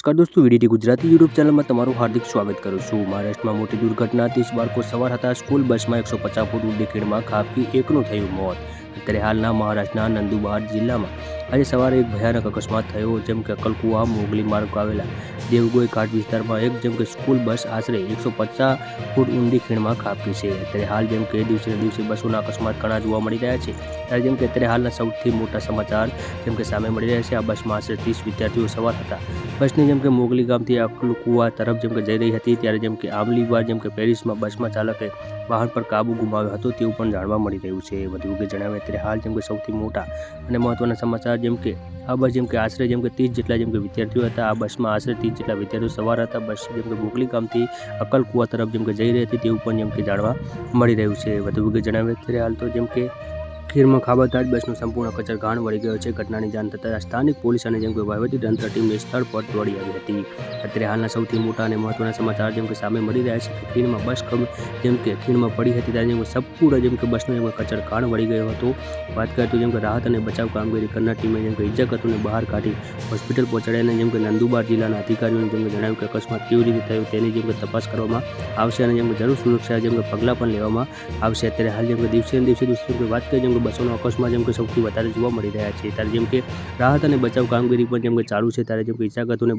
નમસ્કાર દોસ્તો, VDT Gujarati YouTube ચેનલમાં તમારું હાર્દિક સ્વાગત કરું છું। મહારાષ્ટ્રમાં મોટી દુર્ઘટના, 30 બાળકો સવાર હતા સ્કૂલ બસમાં 150 ફૂટ ઊંડી ખીણમાં ખાબકી એકનું થયું મોત। અત્યારે હાલના મહારાષ્ટ્રના નંદુબાર જિલ્લામાં આજે સવારે એક ભયાનક અકસ્માત થયો, જેમ કે અક્કલકુવા મોગલી માર્ગ આવેલા દેવગોઈ ઘાટ વિસ્તારમાં એક જેમ કે સ્કૂલ બસ આશરે 150 ફૂટ ઊંડી ખીણમાં ખાબકી છે। અત્યારે હાલ જેમ કે દિવસે દિવસે બસોના અકસ્માત ઘણા જોવા મળી રહ્યા છે, ત્યારે જેમ કે અત્યારે હાલના સૌથી મોટા સમાચાર જેમ કે સામે મળી રહ્યા છે। આ બસમાં આશરે 30 વિદ્યાર્થીઓ સવાર હતા। બસની જેમ કે મોગલી ગામથી અક્કલકુવા તરફ જેમ કે જઈ રહી હતી, ત્યારે જેમ કે આમલીવાર જેમ કે પેરિસમાં બસમાં ચાલકે વાહન પર કાબુ ગુમાવ્યો હતો તેવું પણ જાણવા મળી રહ્યું છે। વધુ કે જણાવે અત્યારે હાલ જેમ કે સૌથી મોટા અને મહત્વના સમાચાર જેમ કે આ બસ જેમ કે આશરે જેમ કે 30 જેટલા જેમ કે વિદ્યાર્થીઓ હતા। આ બસમાં આશરે 30 જેટલા વિદ્યાર્થીઓ સવાર હતા। બસ જેમ કે મોગલી ગામથી અક્કલકુવા તરફ જેમ કે જઈ રહી હતી તેવું પણ જેમ કે જાણવા મળી રહ્યું છે। વધુ કે જણાવે અત્યારે હાલ તો જેમ કે ખીણમાં ખાબકતા જ બસનો સંપૂર્ણ કચરઘાણ વળી ગયો છે। ઘટનાની જાણ થતાં સ્થાનિક પોલીસ અને જેમ કે વહીવટીતંત્ર ટીમની સ્થળ પર દોડી આવી હતી। અત્યારે હાલના સૌથી મોટા અને મહત્વના સમાચાર જેમ કે સામે મળી રહ્યા છે કે ખીણમાં બસ જેમ કે ખીણમાં પડી હતી, ત્યારે જેમ કે સંપૂર્ણ જેમ કે બસનો જેમ કે કચરઘાણ વળી ગયો હતો। વાત કરીએ તો જેમ કે રાહત અને બચાવ કામગીરી કરનાર ટીમે જેમ કે ઇજાગ્રસ્તોને બહાર કાઢી હોસ્પિટલ પહોંચાડ્યા, જેમ કે નંદુબાર જિલ્લાના અધિકારીઓને જેમ કે જણાવ્યું કે અકસ્માત કેવી રીતે થયો તેની જેમ કે તપાસ કરવામાં આવશે અને જેમ કે જરૂર સુરક્ષા જેમ કે પગલાં પણ લેવામાં આવશે। અત્યારે હાલ જેમ કે દિવસે દોસ્તો વાત કરીએ જેમ કે બસોનો અકસ્માત જેમ કે સૌથી વધારે જોવા મળી રહ્યા છે, ત્યારે જેમ કે રાહત અને બચાવ કામગીરી પણ જેમ કે ચાલુ છે, ત્યારે જેમ કે ઇજાગ્રસ્તોને